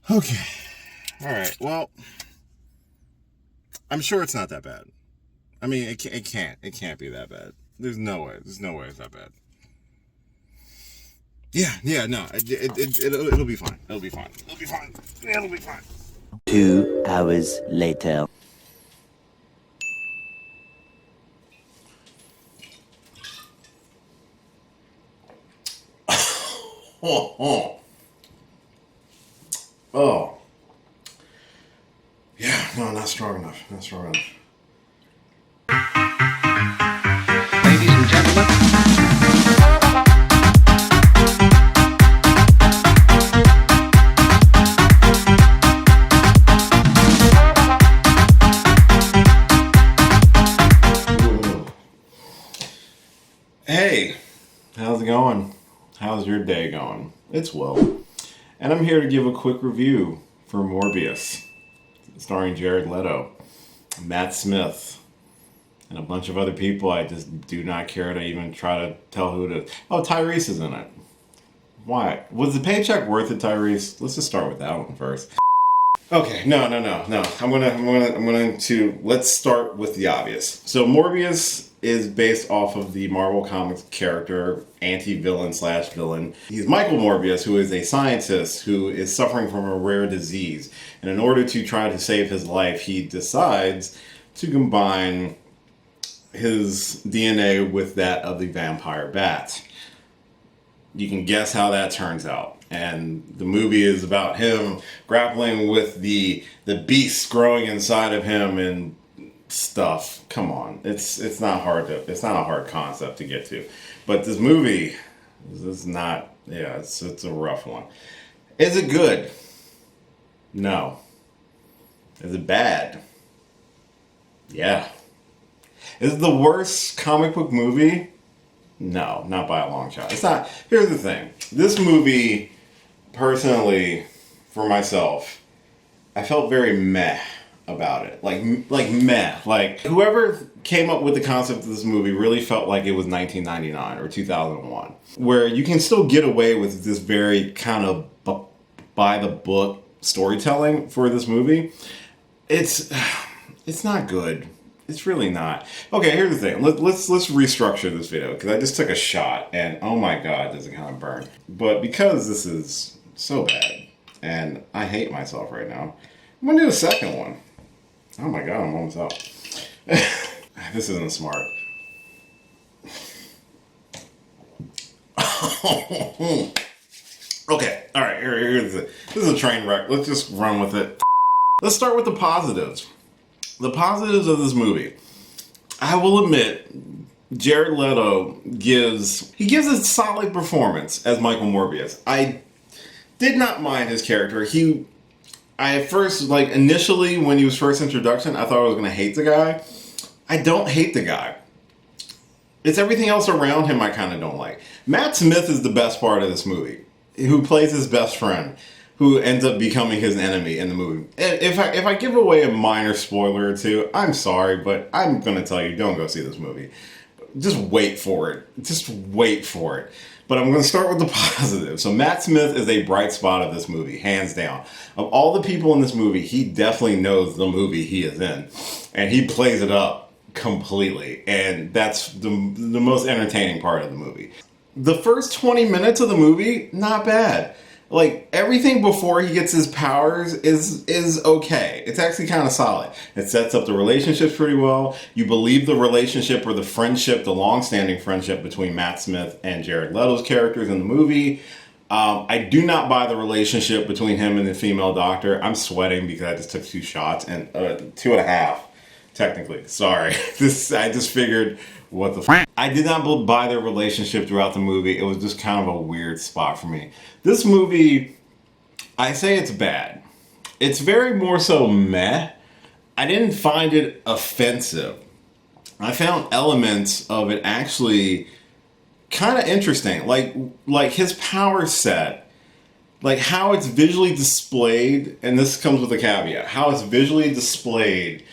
Okay. Alright, well, I'm sure it's not that bad. I mean, it can't be that bad. There's no way it's that bad. Yeah, no, it'll be fine. It'll be fine. It'll be fine. It'll be fine. 2 hours later. Oh. Yeah, no, not strong enough. Not strong enough. Ladies and gentlemen. Hey, how's it going? How's your day going? It's well. And I'm here to give a quick review for Morbius, starring Jared Leto, Matt Smith, and a bunch of other people I just do not care to even try to tell who it is. Oh, Tyrese is in it. Why? Was the paycheck worth it, Tyrese? Let's just start with that one first. Okay, no. I'm going to let's start with the obvious. So Morbius is based off of the Marvel Comics character, anti-villain / villain. He's Michael Morbius, who is a scientist who is suffering from a rare disease. And in order to try to save his life, he decides to combine his DNA with that of the vampire bat. You can guess how that turns out. And the movie is about him grappling with the beast growing inside of him and stuff. Come on, it's not hard to, it's not a hard concept to get to. But this movie is not. Yeah, it's a rough one. Is it good? No. Is it bad? Yeah. Is it the worst comic book movie? No, not by a long shot. It's not. Here's the thing. This movie, personally, for myself, I felt very meh about it. Like meh. Like, whoever came up with the concept of this movie really felt like it was 1999 or 2001. Where you can still get away with this very kind of by-the-book storytelling for this movie. It's not good. It's really not. Okay, here's the thing. Let's restructure this video, because I just took a shot and oh my god, does it kind of burn. But because this is so bad and I hate myself right now, I'm gonna do a second one. Oh my god, I'm almost out. This isn't smart. Okay, alright, here's it. This is a train wreck. Let's just run with it. Let's start with the positives. The positives of this movie. I will admit, Jared Leto gives a solid performance as Michael Morbius. I did not mind his character. I at first, like, initially when he was first introduction, I thought I was going to hate the guy. I don't hate the guy. It's everything else around him I kind of don't like. Matt Smith is the best part of this movie, who plays his best friend, who ends up becoming his enemy in the movie. If I give away a minor spoiler or two, I'm sorry, but I'm going to tell you, don't go see this movie. Just wait for it. Just wait for it. But I'm going to start with the positive. So Matt Smith is a bright spot of this movie, hands down. Of all the people in this movie, he definitely knows the movie he is in. And he plays it up completely. And that's the most entertaining part of the movie. The first 20 minutes of the movie, not bad. Like, everything before he gets his powers is okay. It's actually kind of solid. It sets up the relationships pretty well. You believe the relationship or the friendship, the long-standing friendship between Matt Smith and Jared Leto's characters in the movie. I do not buy the relationship between him and the female doctor. I'm sweating because I just took 2 shots, and 2.5, technically. Sorry. I just figured, what the f***. I did not buy their relationship throughout the movie. It was just kind of a weird spot for me. This movie, I say it's bad. It's very more so meh. I didn't find it offensive. I found elements of it actually kind of interesting. Like his power set, like how it's visually displayed, and this comes with a caveat, how it's visually displayed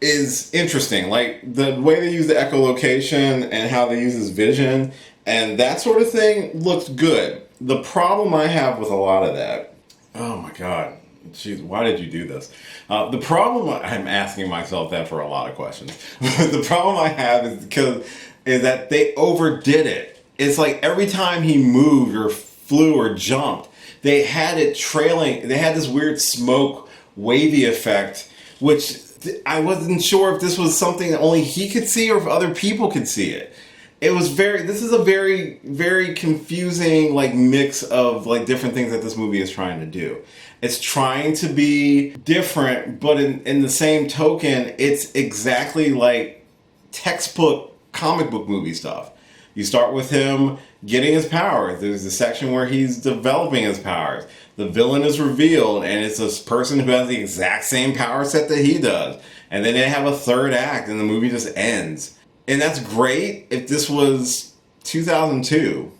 is interesting. Like the way they use the echolocation and how they use his vision and that sort of thing looked good. The problem I have with a lot of that, oh my god, Jeez, why did you do this? The problem, I'm asking myself that for a lot of questions. The problem I have is that they overdid it. It's like every time he moved or flew or jumped, they had it trailing. They had this weird smoke wavy effect, which I wasn't sure if this was something that only he could see or if other people could see it. This is a very, very confusing like mix of like different things that this movie is trying to do. It's trying to be different, but in the same token, it's exactly like textbook comic book movie stuff. You start with him getting his powers. There's a section where he's developing his powers. The villain is revealed, and it's this person who has the exact same power set that he does. And then they have a third act, and the movie just ends. And that's great if this was 2002,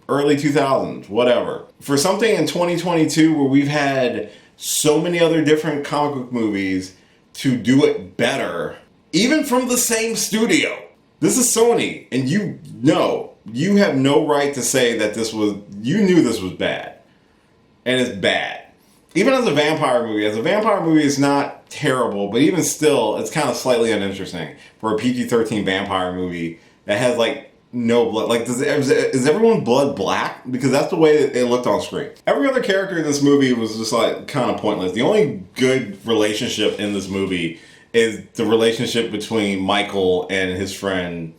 early 2000s, whatever. For something in 2022 where we've had so many other different comic book movies to do it better, even from the same studio. This is Sony, and you have no right to say that you knew this was bad. And it's bad. Even as a vampire movie it's not terrible, but even still, it's kind of slightly uninteresting for a PG-13 vampire movie that has like no blood. Like, is everyone's blood black? Because that's the way it looked on screen. Every other character in this movie was just like kind of pointless. The only good relationship in this movie is the relationship between Michael and his friend,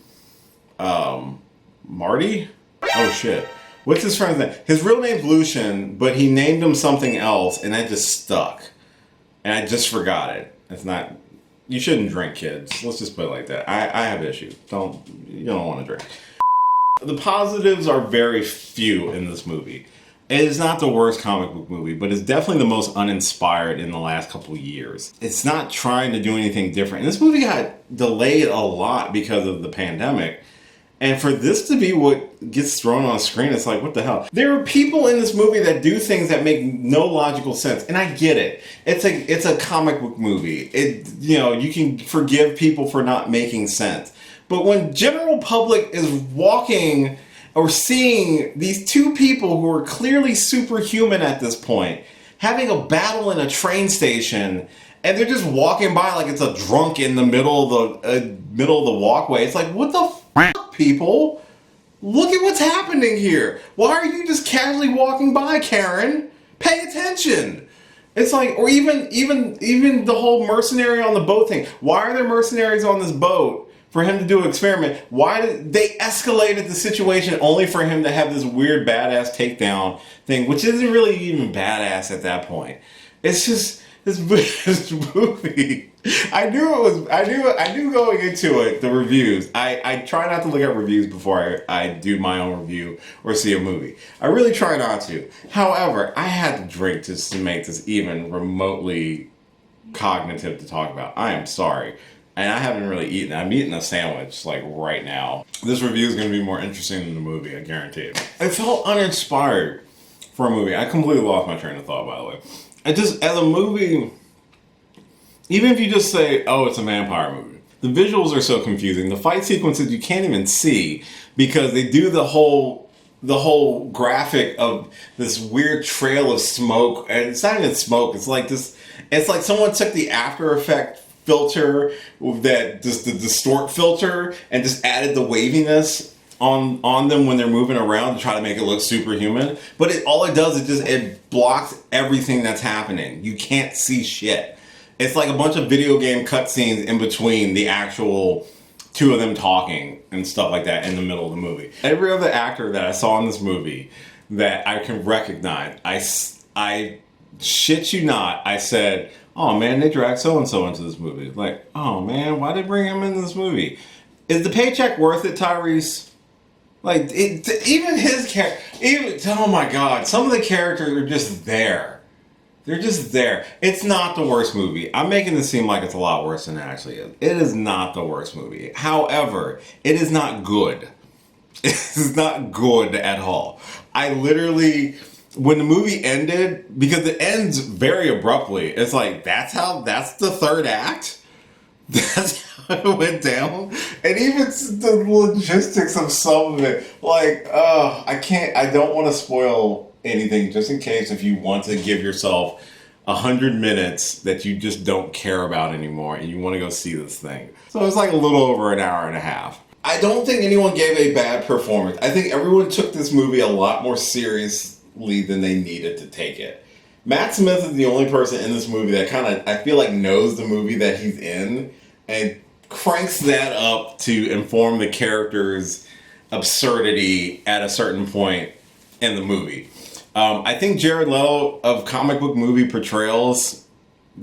Marty? Oh shit. What's his friend's name? His real name's Lucian, but he named him something else, and that just stuck. And I just forgot it. It's not... You shouldn't drink, kids. Let's just put it like that. I have issues. You don't want to drink. The positives are very few in this movie. It is not the worst comic book movie, but it's definitely the most uninspired in the last couple years. It's not trying to do anything different. And this movie got delayed a lot because of the pandemic. And for this to be what gets thrown on screen, it's like, what the hell? There are people in this movie that do things that make no logical sense. And I get it. It's a comic book movie. You can forgive people for not making sense. But when general public is walking or seeing these two people who are clearly superhuman at this point, having a battle in a train station, and they're just walking by like it's a drunk in the middle of the walkway. It's like, what the fuck, people? Look at what's happening here. Why are you just casually walking by, Karen? Pay attention. It's like, or even the whole mercenary on the boat thing. Why are there mercenaries on this boat for him to do an experiment? Why did they escalated the situation only for him to have this weird badass takedown thing, which isn't really even badass at that point. It's just this movie. I knew going into it, the reviews. I try not to look at reviews before I do my own review or see a movie. I really try not to. However, I had to drink just to make this even remotely cognitive to talk about. I am sorry. And I haven't really eaten. I'm eating a sandwich like right now. This review is going to be more interesting than the movie, I guarantee it. I felt uninspired for a movie. I completely lost my train of thought, by the way. As a movie, even if you just say, oh, it's a vampire movie, the visuals are so confusing. The fight sequences you can't even see because they do the whole graphic of this weird trail of smoke. And it's not even smoke. It's like someone took the After Effect filter, that just the distort filter, and just added the waviness on them when they're moving around to try to make it look superhuman. But all it does is it blocks everything that's happening. You can't see shit. It's like a bunch of video game cutscenes in between the actual two of them talking and stuff like that in the middle of the movie. Every other actor that I saw in this movie that I can recognize, I shit you not, I said, oh man, they dragged so-and-so into this movie. Like, oh man, why did they bring him into this movie? Is the paycheck worth it, Tyrese? Like, even his character, oh my god, some of the characters are just there. They're just there. It's not the worst movie. I'm making this seem like it's a lot worse than it actually is. It is not the worst movie. However, it is not good. It is not good at all. I literally... When the movie ended, because it ends very abruptly, it's like, that's the third act? That's how it went down? And even the logistics of some of it, like, I don't want to spoil anything, just in case if you want to give yourself 100 minutes that you just don't care about anymore and you want to go see this thing. So it's like a little over an hour and a half. I don't think anyone gave a bad performance. I think everyone took this movie a lot more seriously than they needed to take it. Matt Smith is the only person in this movie that kind of, I feel like, knows the movie that he's in and cranks that up to inform the character's absurdity at a certain point in the movie. I think Jared Leto of comic book movie portrayals,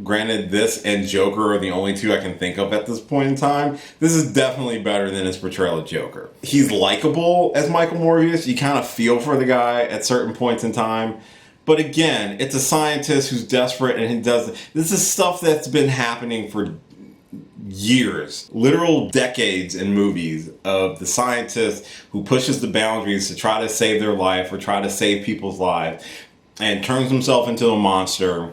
granted this and Joker are the only two I can think of at this point in time, this is definitely better than his portrayal of Joker. He's likable as Michael Morbius. You kind of feel for the guy at certain points in time. But again, it's a scientist who's desperate and he does... This is stuff that's been happening for years, literal decades in movies of the scientist who pushes the boundaries to try to save their life or try to save people's lives and turns himself into a monster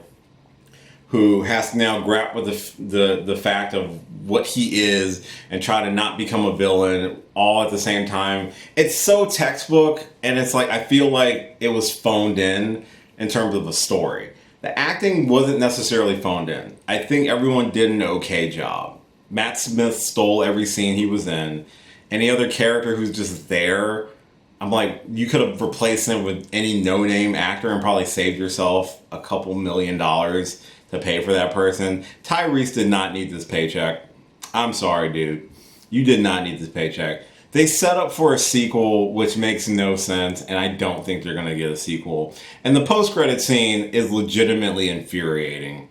who has to now grapple with the fact of what he is and try to not become a villain all at the same time. It's so textbook, and it's like I feel like it was phoned in terms of the story. The acting wasn't necessarily phoned in. I think everyone did an okay job. Matt Smith stole every scene he was in. Any other character who's just there, I'm like, you could have replaced him with any no-name actor and probably saved yourself a couple $1 million to pay for that person. Tyrese did not need this paycheck. I'm sorry, dude. You did not need this paycheck. They set up for a sequel, which makes no sense, and I don't think they're going to get a sequel. And the post-credit scene is legitimately infuriating.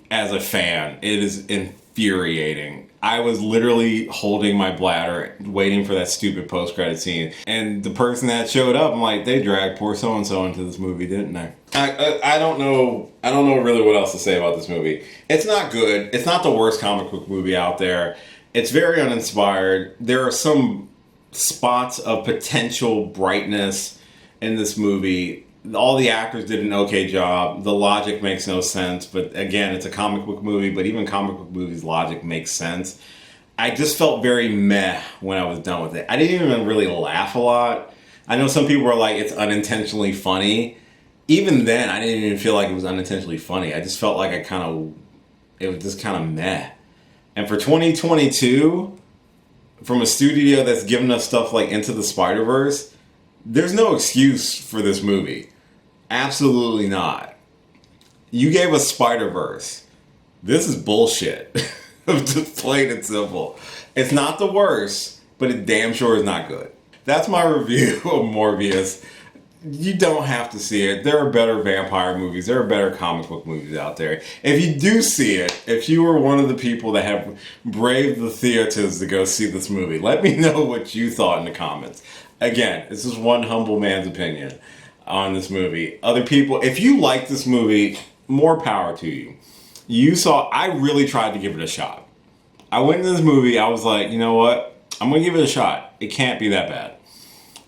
As a fan, it is infuriating. I was literally holding my bladder, waiting for that stupid post-credit scene. And the person that showed up, I'm like, they dragged poor so-and-so into this movie, didn't they? I don't know really what else to say about this movie. It's not good. It's not the worst comic book movie out there. It's very uninspired. There are some spots of potential brightness in this movie. All the actors did an okay job. The logic makes no sense, but again, it's a comic book movie, but even comic book movies' logic makes sense. I just felt very meh when I was done with it. I didn't even really laugh a lot. I know some people are like, it's unintentionally funny. Even then, I didn't even feel like it was unintentionally funny. I just felt like it was just kind of meh. And for 2022, from a studio that's given us stuff like Into the Spider-Verse, there's no excuse for this movie. Absolutely not. You gave us Spider-Verse. This is bullshit. Just plain and simple. It's not the worst, but it damn sure is not good. That's my review of Morbius. You don't have to see it. There are better vampire movies. There are better comic book movies out there. If you do see it, if you were one of the people that have braved the theaters to go see this movie, let me know what you thought in the comments. Again, this is one humble man's opinion on this movie. Other people, if you like this movie, more power to you. I really tried to give it a shot. I went into this movie, I was like, you know what? I'm going to give it a shot. It can't be that bad.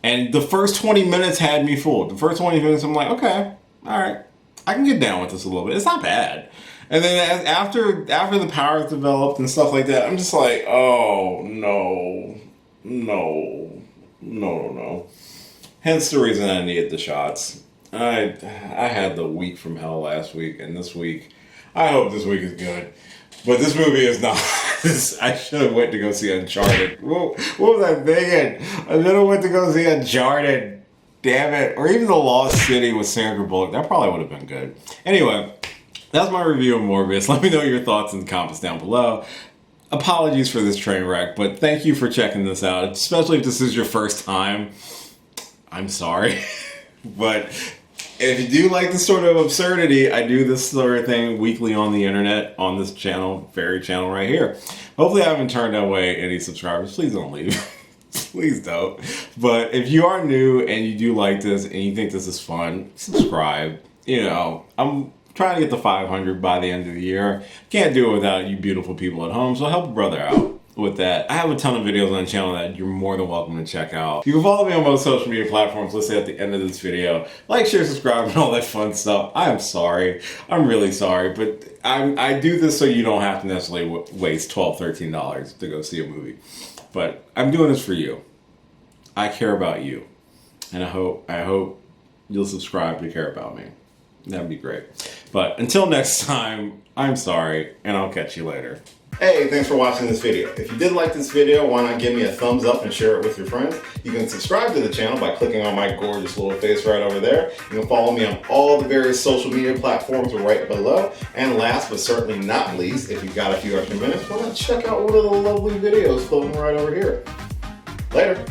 And the first 20 minutes had me fooled. The first 20 minutes, I'm like, okay, all right. I can get down with this a little bit. It's not bad. And then after the powers developed and stuff like that, I'm just like, oh, no. Hence the reason I needed the shots. I had the week from hell last week, and this week, I hope this week is good. But this movie is not. I should have went to go see Uncharted. What was I thinking? I should have went to go see Uncharted. Damn it. Or even The Lost City with Sandra Bullock. That probably would have been good. Anyway, that's my review of Morbius. Let me know your thoughts in the comments down below. Apologies for this train wreck, but thank you for checking this out. Especially if this is your first time. I'm sorry. But if you do like this sort of absurdity, I do this sort of thing weekly on the internet, on this channel, very channel right here. Hopefully I haven't turned away any subscribers. Please don't leave. Please don't. But if you are new and you do like this and you think this is fun, subscribe. You know, I'm trying to get to 500 by the end of the year. Can't do it without you beautiful people at home, so help a brother out with that. I have a ton of videos on the channel that you're more than welcome to check out. You can follow me on most social media platforms listed at the end of this video. Like, share, subscribe, and all that fun stuff. I am sorry. I'm really sorry, but I do this so you don't have to necessarily waste $12, $13 to go see a movie. But I'm doing this for you. I care about you. And I hope you'll subscribe to care about me. That'd be great. But until next time, I'm sorry, and I'll catch you later. Hey, thanks for watching this video. If you did like this video, why not give me a thumbs up and share it with your friends? You can subscribe to the channel by clicking on my gorgeous little face right over there. You can follow me on all the various social media platforms right below. And last but certainly not least, if you've got a few extra minutes, why not check out one of the lovely videos floating right over here. Later.